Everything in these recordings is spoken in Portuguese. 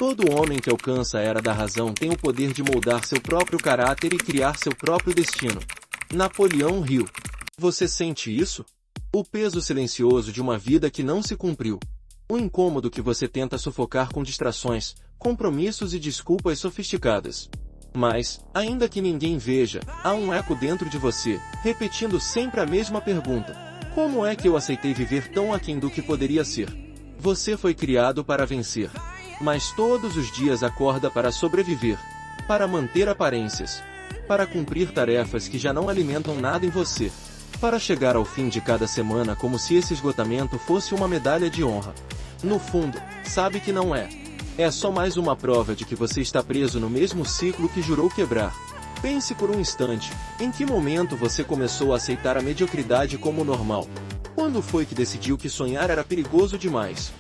Todo homem que alcança a era da razão tem o poder de moldar seu próprio caráter e criar seu próprio destino. Napoleão Hill. Você sente isso? O peso silencioso de uma vida que não se cumpriu. O incômodo que você tenta sufocar com distrações, compromissos e desculpas sofisticadas. Mas, ainda que ninguém veja, há um eco dentro de você, repetindo sempre a mesma pergunta. Como é que eu aceitei viver tão aquém do que poderia ser? Você foi criado para vencer. Mas todos os dias acorda para sobreviver. Para manter aparências. Para cumprir tarefas que já não alimentam nada em você. Para chegar ao fim de cada semana como se esse esgotamento fosse uma medalha de honra. No fundo, sabe que não é. É só mais uma prova de que você está preso no mesmo ciclo que jurou quebrar. Pense por um instante, em que momento você começou a aceitar a mediocridade como normal? Quando foi que decidiu que sonhar era perigoso demais?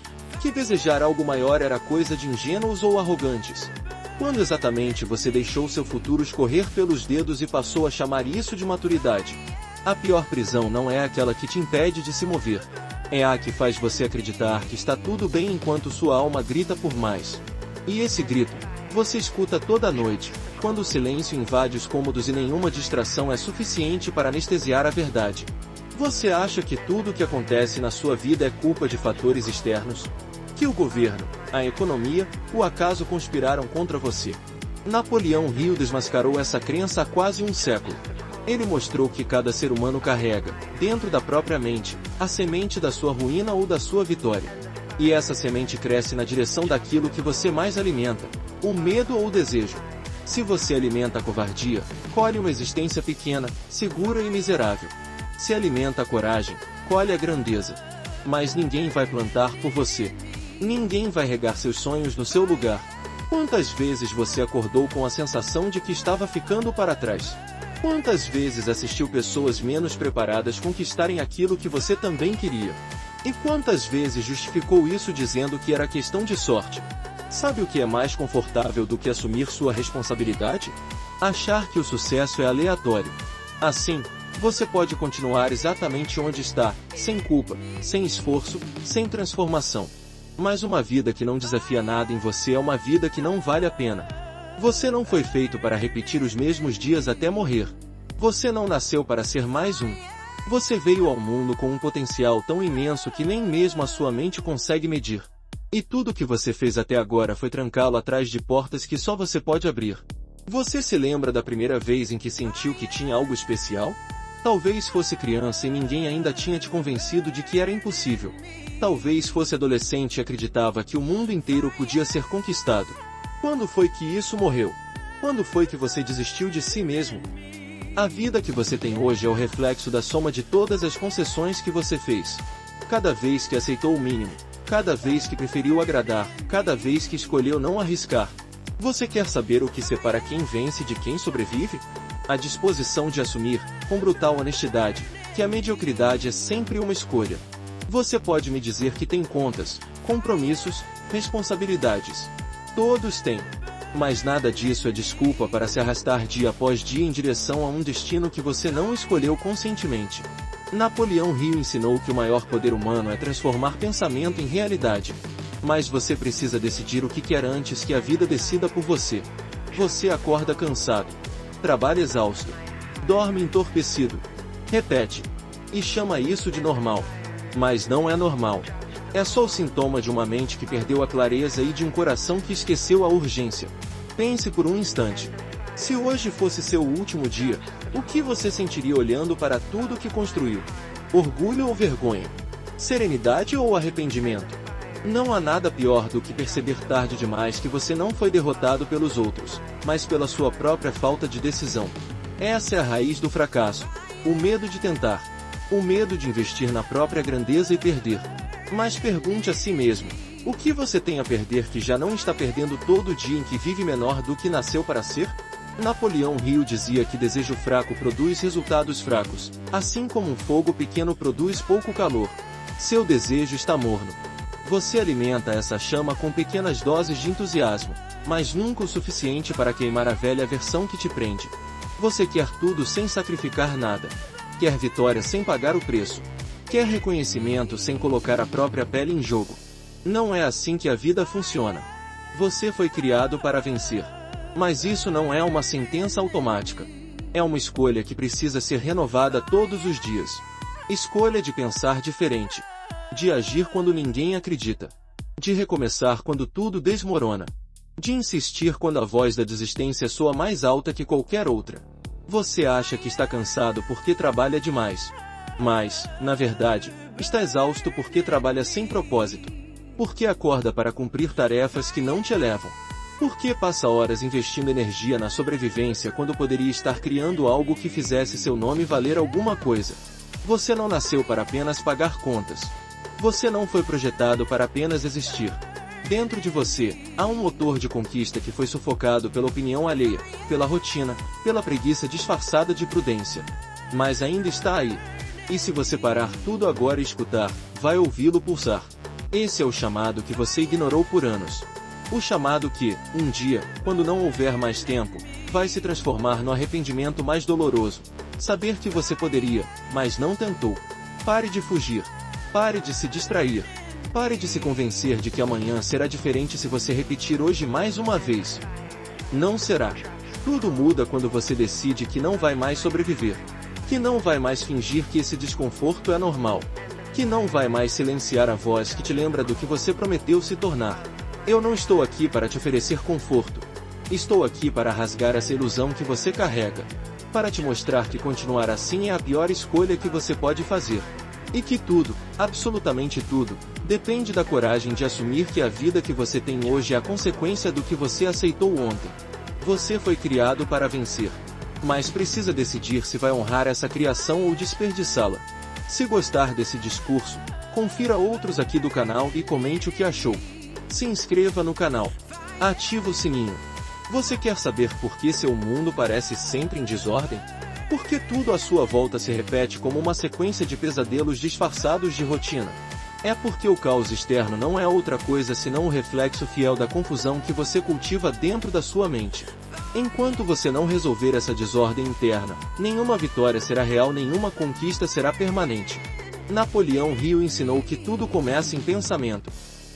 Que desejar algo maior era coisa de ingênuos ou arrogantes? Quando exatamente você deixou seu futuro escorrer pelos dedos e passou a chamar isso de maturidade? A pior prisão não é aquela que te impede de se mover. É a que faz você acreditar que está tudo bem enquanto sua alma grita por mais. E esse grito, você escuta toda noite, quando o silêncio invade os cômodos e nenhuma distração é suficiente para anestesiar a verdade. Você acha que tudo o que acontece na sua vida é culpa de fatores externos? Que o governo, a economia, o acaso conspiraram contra você? Napoleão Hill desmascarou essa crença há quase um século. Ele mostrou que cada ser humano carrega, dentro da própria mente, a semente da sua ruína ou da sua vitória. E essa semente cresce na direção daquilo que você mais alimenta, o medo ou o desejo. Se você alimenta a covardia, colhe uma existência pequena, segura e miserável. Se alimenta a coragem, colhe a grandeza. Mas ninguém vai plantar por você. Ninguém vai regar seus sonhos no seu lugar. Quantas vezes você acordou com a sensação de que estava ficando para trás? Quantas vezes assistiu pessoas menos preparadas conquistarem aquilo que você também queria? E quantas vezes justificou isso dizendo que era questão de sorte? Sabe o que é mais confortável do que assumir sua responsabilidade? Achar que o sucesso é aleatório. Assim, você pode continuar exatamente onde está, sem culpa, sem esforço, sem transformação. Mas uma vida que não desafia nada em você é uma vida que não vale a pena. Você não foi feito para repetir os mesmos dias até morrer. Você não nasceu para ser mais um. Você veio ao mundo com um potencial tão imenso que nem mesmo a sua mente consegue medir. E tudo o que você fez até agora foi trancá-lo atrás de portas que só você pode abrir. Você se lembra da primeira vez em que sentiu que tinha algo especial? Talvez fosse criança e ninguém ainda tinha te convencido de que era impossível. Talvez fosse adolescente e acreditava que o mundo inteiro podia ser conquistado. Quando foi que isso morreu? Quando foi que você desistiu de si mesmo? A vida que você tem hoje é o reflexo da soma de todas as concessões que você fez. Cada vez que aceitou o mínimo, cada vez que preferiu agradar, cada vez que escolheu não arriscar. Você quer saber o que separa quem vence de quem sobrevive? A disposição de assumir, com brutal honestidade, que a mediocridade é sempre uma escolha. Você pode me dizer que tem contas, compromissos, responsabilidades. Todos têm. Mas nada disso é desculpa para se arrastar dia após dia em direção a um destino que você não escolheu conscientemente. Napoleão Hill ensinou que o maior poder humano é transformar pensamento em realidade. Mas você precisa decidir o que quer antes que a vida decida por você. Você acorda cansado. Trabalha exausto. Dorme entorpecido. Repete. E chama isso de normal. Mas não é normal. É só o sintoma de uma mente que perdeu a clareza e de um coração que esqueceu a urgência. Pense por um instante. Se hoje fosse seu último dia, o que você sentiria olhando para tudo que construiu? Orgulho ou vergonha? Serenidade ou arrependimento? Não há nada pior do que perceber tarde demais que você não foi derrotado pelos outros, mas pela sua própria falta de decisão. Essa é a raiz do fracasso. O medo de tentar. O medo de investir na própria grandeza e perder. Mas pergunte a si mesmo, o que você tem a perder que já não está perdendo todo dia em que vive menor do que nasceu para ser? Napoleão Hill dizia que desejo fraco produz resultados fracos, assim como um fogo pequeno produz pouco calor. Seu desejo está morno. Você alimenta essa chama com pequenas doses de entusiasmo, mas nunca o suficiente para queimar a velha versão que te prende. Você quer tudo sem sacrificar nada. Quer vitória sem pagar o preço. Quer reconhecimento sem colocar a própria pele em jogo. Não é assim que a vida funciona. Você foi criado para vencer. Mas isso não é uma sentença automática. É uma escolha que precisa ser renovada todos os dias. Escolha de pensar diferente. De agir quando ninguém acredita. De recomeçar quando tudo desmorona. De insistir quando a voz da desistência soa mais alta que qualquer outra. Você acha que está cansado porque trabalha demais. Mas, na verdade, está exausto porque trabalha sem propósito. Porque acorda para cumprir tarefas que não te elevam. Porque passa horas investindo energia na sobrevivência quando poderia estar criando algo que fizesse seu nome valer alguma coisa. Você não nasceu para apenas pagar contas. Você não foi projetado para apenas existir. Dentro de você, há um motor de conquista que foi sufocado pela opinião alheia, pela rotina, pela preguiça disfarçada de prudência. Mas ainda está aí. E se você parar tudo agora e escutar, vai ouvi-lo pulsar. Esse é o chamado que você ignorou por anos. O chamado que, um dia, quando não houver mais tempo, vai se transformar no arrependimento mais doloroso. Saber que você poderia, mas não tentou. Pare de fugir. Pare de se distrair. Pare de se convencer de que amanhã será diferente se você repetir hoje mais uma vez. Não será. Tudo muda quando você decide que não vai mais sobreviver. Que não vai mais fingir que esse desconforto é normal. Que não vai mais silenciar a voz que te lembra do que você prometeu se tornar. Eu não estou aqui para te oferecer conforto. Estou aqui para rasgar essa ilusão que você carrega. Para te mostrar que continuar assim é a pior escolha que você pode fazer. E que tudo, absolutamente tudo, depende da coragem de assumir que a vida que você tem hoje é a consequência do que você aceitou ontem. Você foi criado para vencer. Mas precisa decidir se vai honrar essa criação ou desperdiçá-la. Se gostar desse discurso, confira outros aqui do canal e comente o que achou. Se inscreva no canal. Ative o sininho. Você quer saber por que seu mundo parece sempre em desordem? Por que tudo à sua volta se repete como uma sequência de pesadelos disfarçados de rotina? É porque o caos externo não é outra coisa senão o reflexo fiel da confusão que você cultiva dentro da sua mente. Enquanto você não resolver essa desordem interna, nenhuma vitória será real, nenhuma conquista será permanente. Napoleão Hill ensinou que tudo começa em pensamento.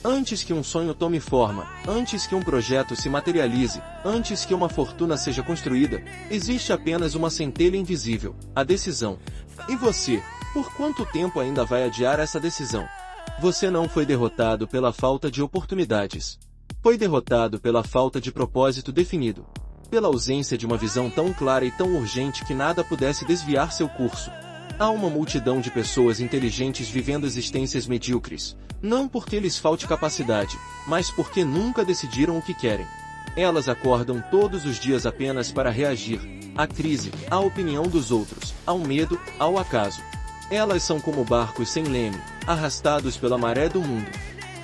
Antes que um sonho tome forma, antes que um projeto se materialize, antes que uma fortuna seja construída, existe apenas uma centelha invisível, a decisão. E você, por quanto tempo ainda vai adiar essa decisão? Você não foi derrotado pela falta de oportunidades. Foi derrotado pela falta de propósito definido. Pela ausência de uma visão tão clara e tão urgente que nada pudesse desviar seu curso. Há uma multidão de pessoas inteligentes vivendo existências medíocres, não porque lhes falte capacidade, mas porque nunca decidiram o que querem. Elas acordam todos os dias apenas para reagir à crise, à opinião dos outros, ao medo, ao acaso. Elas são como barcos sem leme, arrastados pela maré do mundo.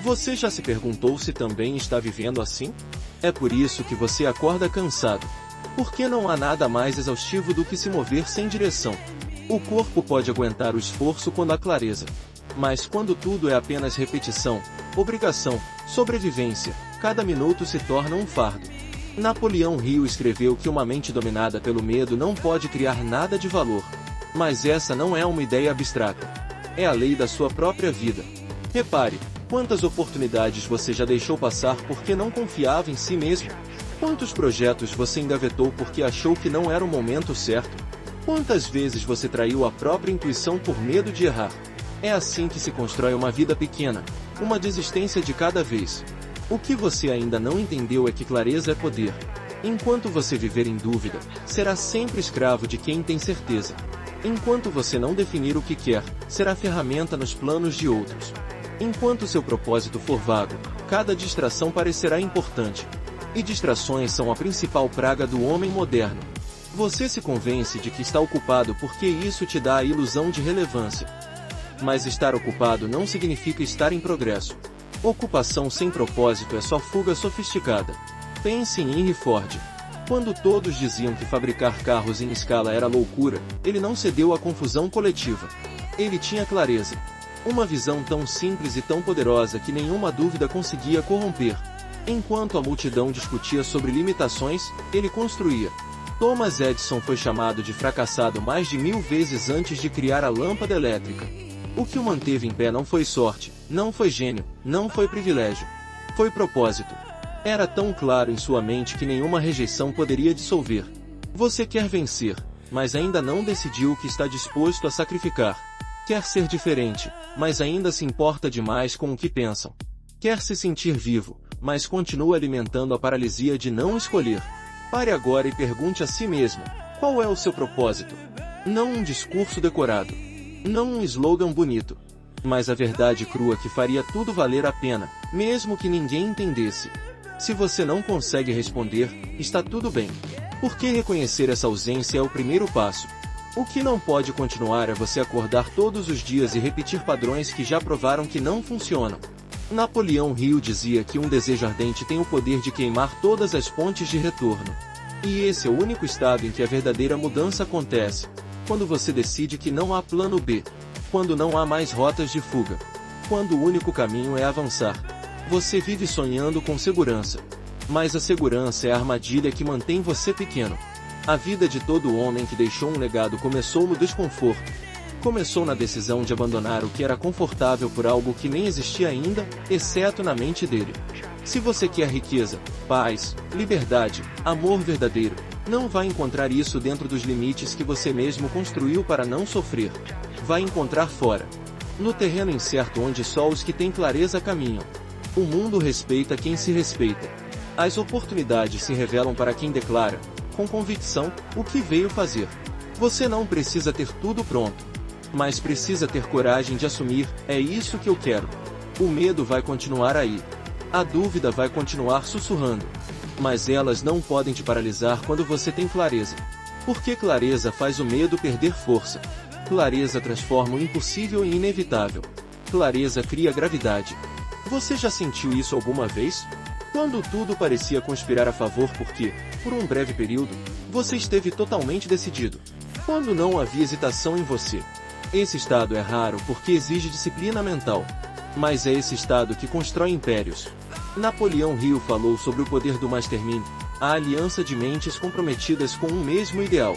Você já se perguntou se também está vivendo assim? É por isso que você acorda cansado. Porque não há nada mais exaustivo do que se mover sem direção. O corpo pode aguentar o esforço quando há clareza. Mas quando tudo é apenas repetição, obrigação, sobrevivência, cada minuto se torna um fardo. Napoleão Hill escreveu que uma mente dominada pelo medo não pode criar nada de valor. Mas essa não é uma ideia abstrata. É a lei da sua própria vida. Repare, quantas oportunidades você já deixou passar porque não confiava em si mesmo? Quantos projetos você engavetou porque achou que não era o momento certo? Quantas vezes você traiu a própria intuição por medo de errar? É assim que se constrói uma vida pequena, uma desistência de cada vez. O que você ainda não entendeu é que clareza é poder. Enquanto você viver em dúvida, será sempre escravo de quem tem certeza. Enquanto você não definir o que quer, será ferramenta nos planos de outros. Enquanto seu propósito for vago, cada distração parecerá importante. E distrações são a principal praga do homem moderno. Você se convence de que está ocupado porque isso te dá a ilusão de relevância. Mas estar ocupado não significa estar em progresso. Ocupação sem propósito é só fuga sofisticada. Pense em Henry Ford. Quando todos diziam que fabricar carros em escala era loucura, ele não cedeu à confusão coletiva. Ele tinha clareza. Uma visão tão simples e tão poderosa que nenhuma dúvida conseguia corromper. Enquanto a multidão discutia sobre limitações, ele construía. Thomas Edison foi chamado de fracassado mais de 1000 vezes antes de criar a lâmpada elétrica. O que o manteve em pé não foi sorte, não foi gênio, não foi privilégio. Foi propósito. Era tão claro em sua mente que nenhuma rejeição poderia dissolver. Você quer vencer, mas ainda não decidiu o que está disposto a sacrificar. Quer ser diferente, mas ainda se importa demais com o que pensam. Quer se sentir vivo, mas continua alimentando a paralisia de não escolher. Pare agora e pergunte a si mesmo, qual é o seu propósito? Não um discurso decorado. Não um slogan bonito. Mas a verdade crua que faria tudo valer a pena, mesmo que ninguém entendesse. Se você não consegue responder, está tudo bem. Porque reconhecer essa ausência é o primeiro passo. O que não pode continuar é você acordar todos os dias e repetir padrões que já provaram que não funcionam. Napoleão Hill dizia que um desejo ardente tem o poder de queimar todas as pontes de retorno. E esse é o único estado em que a verdadeira mudança acontece. Quando você decide que não há plano B. Quando não há mais rotas de fuga. Quando o único caminho é avançar. Você vive sonhando com segurança. Mas a segurança é a armadilha que mantém você pequeno. A vida de todo homem que deixou um legado começou no desconforto. Começou na decisão de abandonar o que era confortável por algo que nem existia ainda, exceto na mente dele. Se você quer riqueza, paz, liberdade, amor verdadeiro, não vai encontrar isso dentro dos limites que você mesmo construiu para não sofrer. Vai encontrar fora. No terreno incerto onde só os que têm clareza caminham. O mundo respeita quem se respeita. As oportunidades se revelam para quem declara, com convicção, o que veio fazer. Você não precisa ter tudo pronto. Mas precisa ter coragem de assumir, é isso que eu quero. O medo vai continuar aí. A dúvida vai continuar sussurrando. Mas elas não podem te paralisar quando você tem clareza. Porque clareza faz o medo perder força. Clareza transforma o impossível em inevitável. Clareza cria gravidade. Você já sentiu isso alguma vez? Quando tudo parecia conspirar a favor porque, por um breve período, você esteve totalmente decidido. Quando não havia hesitação em você. Esse estado é raro porque exige disciplina mental. Mas é esse estado que constrói impérios. Napoleão Hill falou sobre o poder do mastermind, a aliança de mentes comprometidas com um mesmo ideal.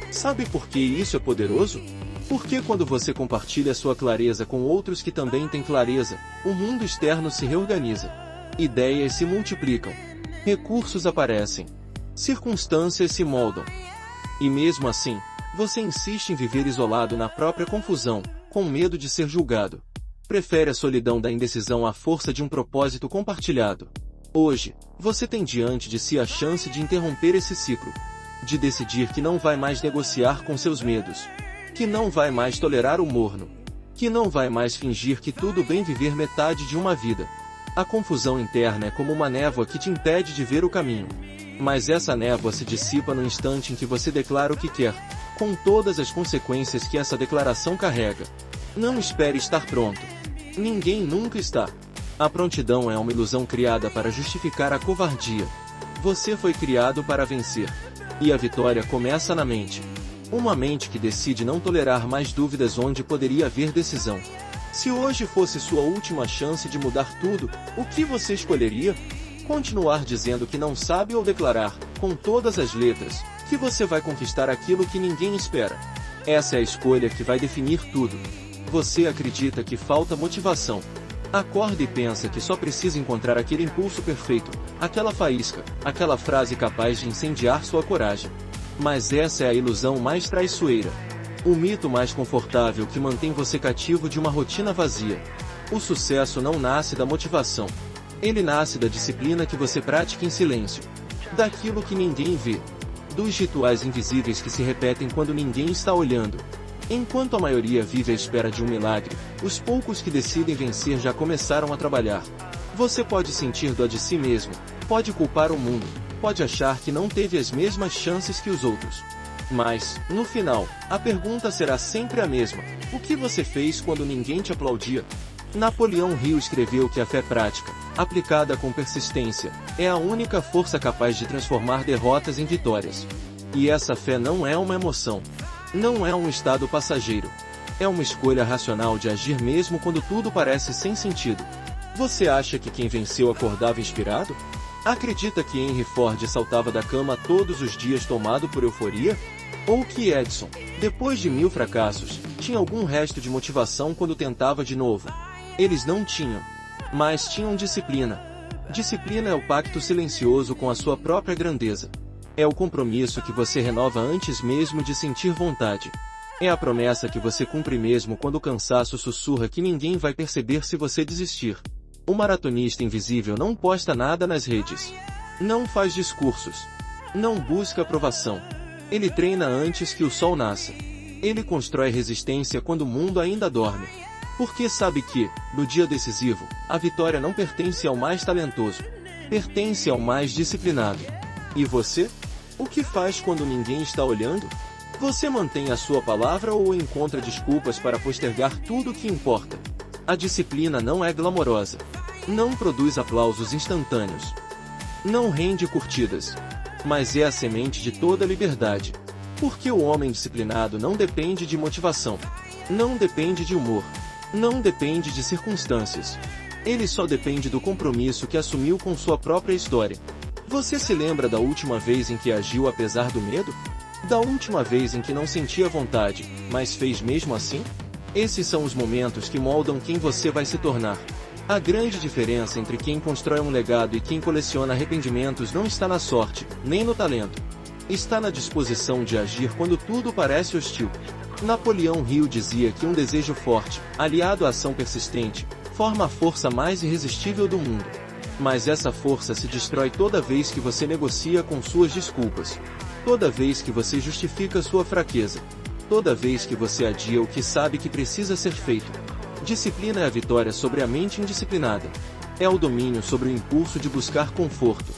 Sabe por que isso é poderoso? Porque quando você compartilha sua clareza com outros que também têm clareza, o mundo externo se reorganiza. Ideias se multiplicam. Recursos aparecem. Circunstâncias se moldam. E mesmo assim, você insiste em viver isolado na própria confusão, com medo de ser julgado. Prefere a solidão da indecisão à força de um propósito compartilhado. Hoje, você tem diante de si a chance de interromper esse ciclo. De decidir que não vai mais negociar com seus medos. Que não vai mais tolerar o morno. Que não vai mais fingir que tudo bem viver metade de uma vida. A confusão interna é como uma névoa que te impede de ver o caminho. Mas essa névoa se dissipa no instante em que você declara o que quer, com todas as consequências que essa declaração carrega. Não espere estar pronto. Ninguém nunca está. A prontidão é uma ilusão criada para justificar a covardia. Você foi criado para vencer. E a vitória começa na mente. Uma mente que decide não tolerar mais dúvidas onde poderia haver decisão. Se hoje fosse sua última chance de mudar tudo, o que você escolheria? Continuar dizendo que não sabe ou declarar, com todas as letras, que você vai conquistar aquilo que ninguém espera? Essa é a escolha que vai definir tudo. Você acredita que falta motivação. Acorda e pensa que só precisa encontrar aquele impulso perfeito, aquela faísca, aquela frase capaz de incendiar sua coragem. Mas essa é a ilusão mais traiçoeira. O mito mais confortável que mantém você cativo de uma rotina vazia. O sucesso não nasce da motivação. Ele nasce da disciplina que você pratica em silêncio. Daquilo que ninguém vê. Dos rituais invisíveis que se repetem quando ninguém está olhando. Enquanto a maioria vive à espera de um milagre, os poucos que decidem vencer já começaram a trabalhar. Você pode sentir dó de si mesmo, pode culpar o mundo, pode achar que não teve as mesmas chances que os outros. Mas, no final, a pergunta será sempre a mesma: o que você fez quando ninguém te aplaudia? Napoleão Hill escreveu que a fé prática, aplicada com persistência, é a única força capaz de transformar derrotas em vitórias. E essa fé não é uma emoção. Não é um estado passageiro. É uma escolha racional de agir mesmo quando tudo parece sem sentido. Você acha que quem venceu acordava inspirado? Acredita que Henry Ford saltava da cama todos os dias tomado por euforia? Ou que Edison, depois de 1000 fracassos, tinha algum resto de motivação quando tentava de novo? Eles não tinham. Mas tinham disciplina. Disciplina é o pacto silencioso com a sua própria grandeza. É o compromisso que você renova antes mesmo de sentir vontade. É a promessa que você cumpre mesmo quando o cansaço sussurra que ninguém vai perceber se você desistir. O maratonista invisível não posta nada nas redes. Não faz discursos. Não busca aprovação. Ele treina antes que o sol nasça. Ele constrói resistência quando o mundo ainda dorme. Porque sabe que, no dia decisivo, a vitória não pertence ao mais talentoso. Pertence ao mais disciplinado. E você? O que faz quando ninguém está olhando? Você mantém a sua palavra ou encontra desculpas para postergar tudo o que importa? A disciplina não é glamourosa. Não produz aplausos instantâneos. Não rende curtidas. Mas é a semente de toda liberdade. Porque o homem disciplinado não depende de motivação. Não depende de humor. Não depende de circunstâncias. Ele só depende do compromisso que assumiu com sua própria história. Você se lembra da última vez em que agiu apesar do medo? Da última vez em que não sentia vontade, mas fez mesmo assim? Esses são os momentos que moldam quem você vai se tornar. A grande diferença entre quem constrói um legado e quem coleciona arrependimentos não está na sorte, nem no talento. Está na disposição de agir quando tudo parece hostil. Napoleão Hill dizia que um desejo forte, aliado à ação persistente, forma a força mais irresistível do mundo. Mas essa força se destrói toda vez que você negocia com suas desculpas. Toda vez que você justifica sua fraqueza. Toda vez que você adia o que sabe que precisa ser feito. Disciplina é a vitória sobre a mente indisciplinada. É o domínio sobre o impulso de buscar conforto.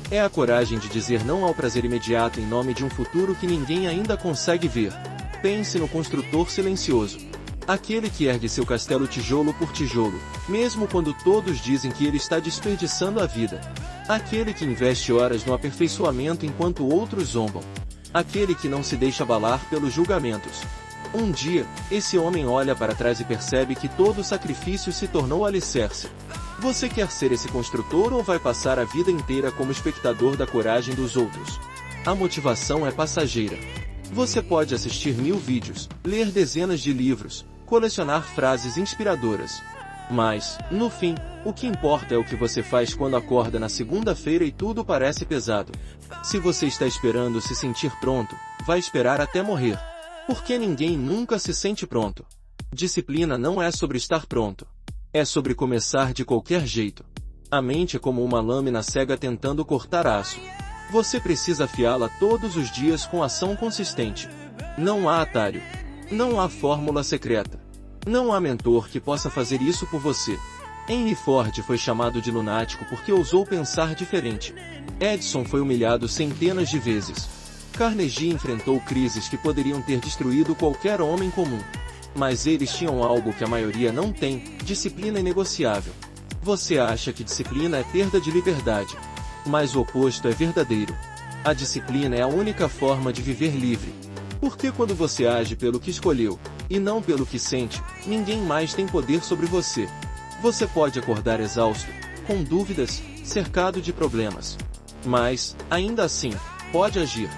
É a coragem de dizer não ao prazer imediato em nome de um futuro que ninguém ainda consegue ver. Pense no construtor silencioso. Aquele que ergue seu castelo tijolo por tijolo, mesmo quando todos dizem que ele está desperdiçando a vida. Aquele que investe horas no aperfeiçoamento enquanto outros zombam. Aquele que não se deixa abalar pelos julgamentos. Um dia, esse homem olha para trás e percebe que todo o sacrifício se tornou alicerce. Você quer ser esse construtor ou vai passar a vida inteira como espectador da coragem dos outros? A motivação é passageira. Você pode assistir 1000 vídeos, ler dezenas de livros, colecionar frases inspiradoras. Mas, no fim, o que importa é o que você faz quando acorda na segunda-feira e tudo parece pesado. Se você está esperando se sentir pronto, vai esperar até morrer. Porque ninguém nunca se sente pronto. Disciplina não é sobre estar pronto. É sobre começar de qualquer jeito. A mente é como uma lâmina cega tentando cortar aço. Você precisa afiá-la todos os dias com ação consistente. Não há atalho. Não há fórmula secreta. Não há mentor que possa fazer isso por você. Henry Ford foi chamado de lunático porque ousou pensar diferente. Edison foi humilhado centenas de vezes. Carnegie enfrentou crises que poderiam ter destruído qualquer homem comum. Mas eles tinham algo que a maioria não tem: disciplina inegociável. Você acha que disciplina é perda de liberdade. Mas o oposto é verdadeiro. A disciplina é a única forma de viver livre. Porque quando você age pelo que escolheu, e não pelo que sente, ninguém mais tem poder sobre você. Você pode acordar exausto, com dúvidas, cercado de problemas. Mas, ainda assim, pode agir.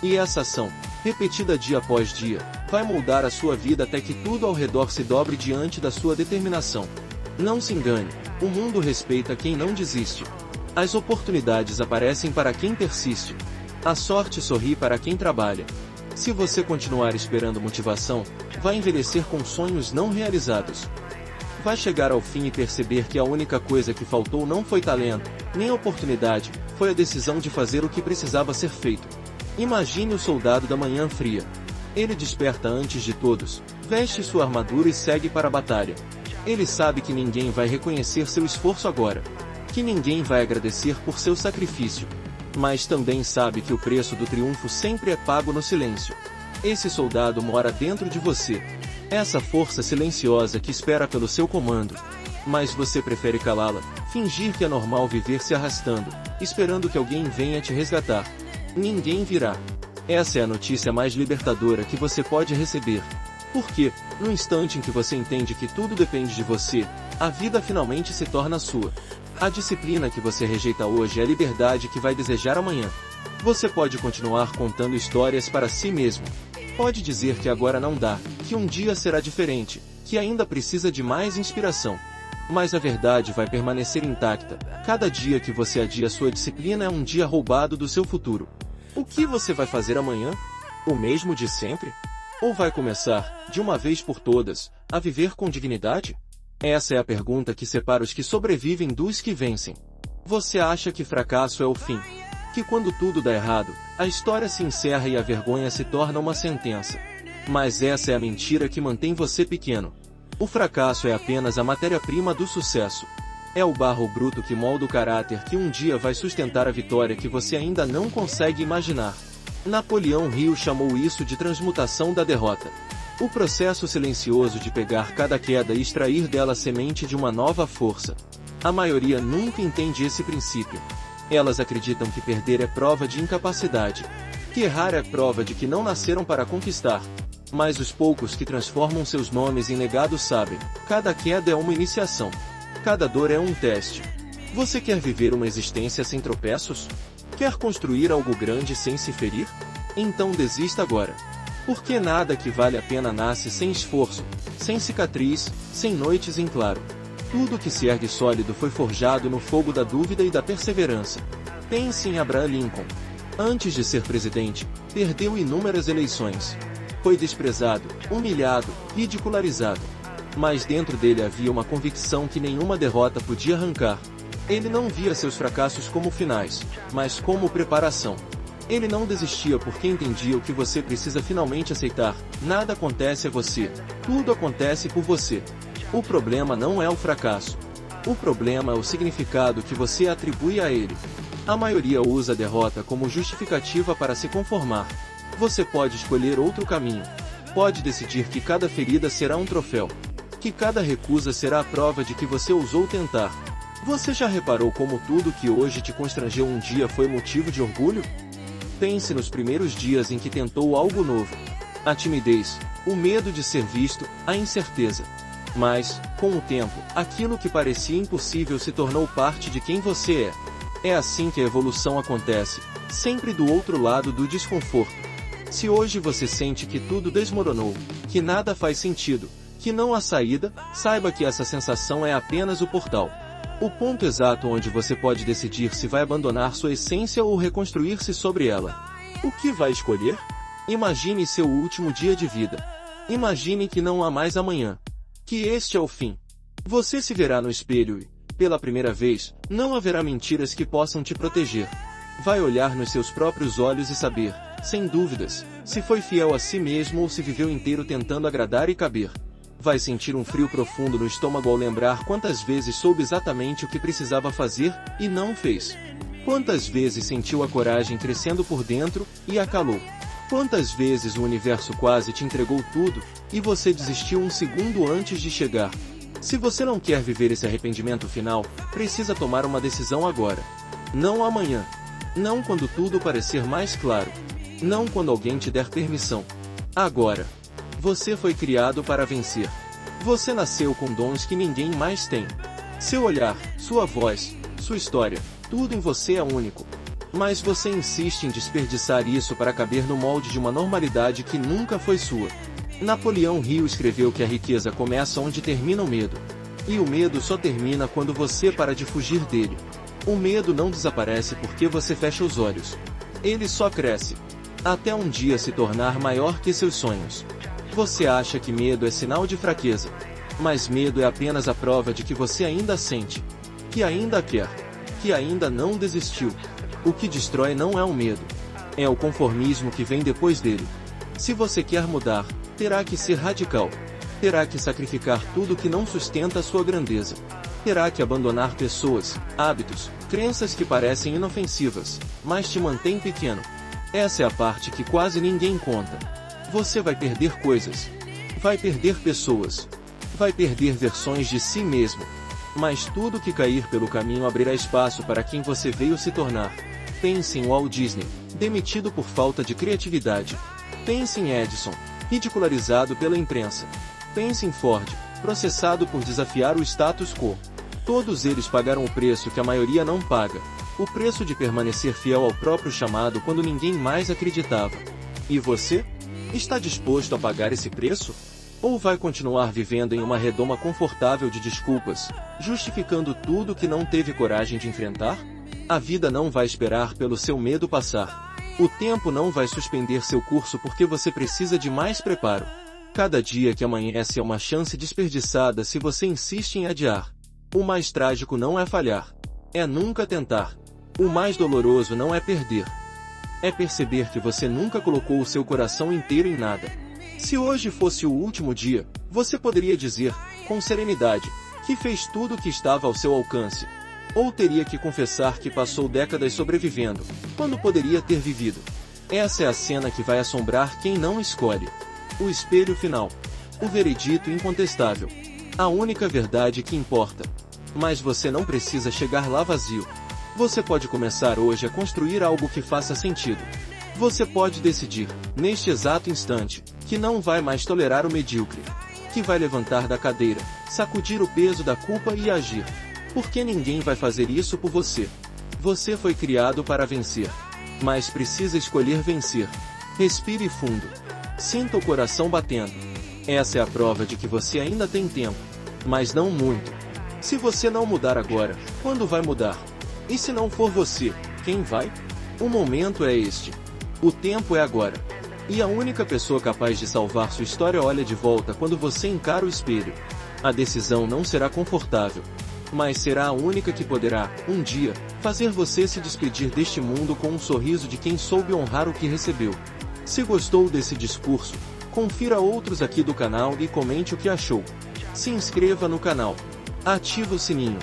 E essa ação, repetida dia após dia, vai moldar a sua vida até que tudo ao redor se dobre diante da sua determinação. Não se engane, o mundo respeita quem não desiste. As oportunidades aparecem para quem persiste. A sorte sorri para quem trabalha. Se você continuar esperando motivação, vai envelhecer com sonhos não realizados. Vai chegar ao fim e perceber que a única coisa que faltou não foi talento, nem oportunidade, foi a decisão de fazer o que precisava ser feito. Imagine o soldado da manhã fria. Ele desperta antes de todos, veste sua armadura e segue para a batalha. Ele sabe que ninguém vai reconhecer seu esforço agora. Que ninguém vai agradecer por seu sacrifício. Mas também sabe que o preço do triunfo sempre é pago no silêncio. Esse soldado mora dentro de você. Essa força silenciosa que espera pelo seu comando. Mas você prefere calá-la, fingir que é normal viver se arrastando, esperando que alguém venha te resgatar. Ninguém virá. Essa é a notícia mais libertadora que você pode receber. Porque, no instante em que você entende que tudo depende de você, a vida finalmente se torna sua. A disciplina que você rejeita hoje é a liberdade que vai desejar amanhã. Você pode continuar contando histórias para si mesmo. Pode dizer que agora não dá, que um dia será diferente, que ainda precisa de mais inspiração. Mas a verdade vai permanecer intacta. Cada dia que você adia sua disciplina é um dia roubado do seu futuro. O que você vai fazer amanhã? O mesmo de sempre? Ou vai começar, de uma vez por todas, a viver com dignidade? Essa é a pergunta que separa os que sobrevivem dos que vencem. Você acha que fracasso é o fim? Que quando tudo dá errado, a história se encerra e a vergonha se torna uma sentença. Mas essa é a mentira que mantém você pequeno. O fracasso é apenas a matéria-prima do sucesso. É o barro bruto que molda o caráter que um dia vai sustentar a vitória que você ainda não consegue imaginar. Napoleão Hill chamou isso de transmutação da derrota. O processo silencioso de pegar cada queda e extrair dela a semente de uma nova força. A maioria nunca entende esse princípio. Elas acreditam que perder é prova de incapacidade, que errar é prova de que não nasceram para conquistar. Mas os poucos que transformam seus nomes em legados sabem, cada queda é uma iniciação. Cada dor é um teste. Você quer viver uma existência sem tropeços? Quer construir algo grande sem se ferir? Então desista agora. Porque nada que vale a pena nasce sem esforço, sem cicatriz, sem noites em claro. Tudo que se ergue sólido foi forjado no fogo da dúvida e da perseverança. Pense em Abraham Lincoln. Antes de ser presidente, perdeu inúmeras eleições. Foi desprezado, humilhado, ridicularizado. Mas dentro dele havia uma convicção que nenhuma derrota podia arrancar. Ele não via seus fracassos como finais, mas como preparação. Ele não desistia porque entendia o que você precisa finalmente aceitar. Nada acontece a você, tudo acontece por você. O problema não é o fracasso. O problema é o significado que você atribui a ele. A maioria usa a derrota como justificativa para se conformar. Você pode escolher outro caminho. Pode decidir que cada ferida será um troféu. Que cada recusa será a prova de que você ousou tentar. Você já reparou como tudo que hoje te constrangeu um dia foi motivo de orgulho? Pense nos primeiros dias em que tentou algo novo. A timidez, o medo de ser visto, a incerteza. Mas, com o tempo, aquilo que parecia impossível se tornou parte de quem você é. É assim que a evolução acontece, sempre do outro lado do desconforto. Se hoje você sente que tudo desmoronou, que nada faz sentido, que não há saída, saiba que essa sensação é apenas o portal. O ponto exato onde você pode decidir se vai abandonar sua essência ou reconstruir-se sobre ela. O que vai escolher? Imagine seu último dia de vida. Imagine que não há mais amanhã. Que este é o fim. Você se verá no espelho e, pela primeira vez, não haverá mentiras que possam te proteger. Vai olhar nos seus próprios olhos e saber, sem dúvidas, se foi fiel a si mesmo ou se viveu inteiro tentando agradar e caber. Vai sentir um frio profundo no estômago ao lembrar quantas vezes soube exatamente o que precisava fazer, e não fez. Quantas vezes sentiu a coragem crescendo por dentro, e a calou. Quantas vezes o universo quase te entregou tudo, e você desistiu um segundo antes de chegar. Se você não quer viver esse arrependimento final, precisa tomar uma decisão agora. Não amanhã. Não quando tudo parecer mais claro. Não quando alguém te der permissão. Agora. Você foi criado para vencer. Você nasceu com dons que ninguém mais tem. Seu olhar, sua voz, sua história, tudo em você é único. Mas você insiste em desperdiçar isso para caber no molde de uma normalidade que nunca foi sua. Napoleão Hill escreveu que a riqueza começa onde termina o medo. E o medo só termina quando você para de fugir dele. O medo não desaparece porque você fecha os olhos. Ele só cresce. Até um dia se tornar maior que seus sonhos. Você acha que medo é sinal de fraqueza. Mas medo é apenas a prova de que você ainda sente. Que ainda quer. Que ainda não desistiu. O que destrói não é o medo. É o conformismo que vem depois dele. Se você quer mudar, terá que ser radical. Terá que sacrificar tudo que não sustenta a sua grandeza. Terá que abandonar pessoas, hábitos, crenças que parecem inofensivas, mas te mantêm pequeno. Essa é a parte que quase ninguém conta. Você vai perder coisas. Vai perder pessoas. Vai perder versões de si mesmo. Mas tudo que cair pelo caminho abrirá espaço para quem você veio se tornar. Pense em Walt Disney, demitido por falta de criatividade. Pense em Edison, ridicularizado pela imprensa. Pense em Ford, processado por desafiar o status quo. Todos eles pagaram o preço que a maioria não paga. O preço de permanecer fiel ao próprio chamado quando ninguém mais acreditava. E você? Está disposto a pagar esse preço? Ou vai continuar vivendo em uma redoma confortável de desculpas, justificando tudo que não teve coragem de enfrentar? A vida não vai esperar pelo seu medo passar. O tempo não vai suspender seu curso porque você precisa de mais preparo. Cada dia que amanhece é uma chance desperdiçada se você insiste em adiar. O mais trágico não é falhar. É nunca tentar. O mais doloroso não é perder. É perceber que você nunca colocou o seu coração inteiro em nada. Se hoje fosse o último dia, você poderia dizer, com serenidade, que fez tudo o que estava ao seu alcance. Ou teria que confessar que passou décadas sobrevivendo, quando poderia ter vivido. Essa é a cena que vai assombrar quem não escolhe. O espelho final. O veredito incontestável. A única verdade que importa. Mas você não precisa chegar lá vazio. Você pode começar hoje a construir algo que faça sentido. Você pode decidir, neste exato instante, que não vai mais tolerar o medíocre. Que vai levantar da cadeira, sacudir o peso da culpa e agir. Porque ninguém vai fazer isso por você. Você foi criado para vencer. Mas precisa escolher vencer. Respire fundo. Sinta o coração batendo. Essa é a prova de que você ainda tem tempo. Mas não muito. Se você não mudar agora, quando vai mudar? E se não for você, quem vai? O momento é este. O tempo é agora. E a única pessoa capaz de salvar sua história olha de volta quando você encara o espelho. A decisão não será confortável. Mas será a única que poderá, um dia, fazer você se despedir deste mundo com um sorriso de quem soube honrar o que recebeu. Se gostou desse discurso, confira outros aqui do canal e comente o que achou. Se inscreva no canal. Ative o sininho.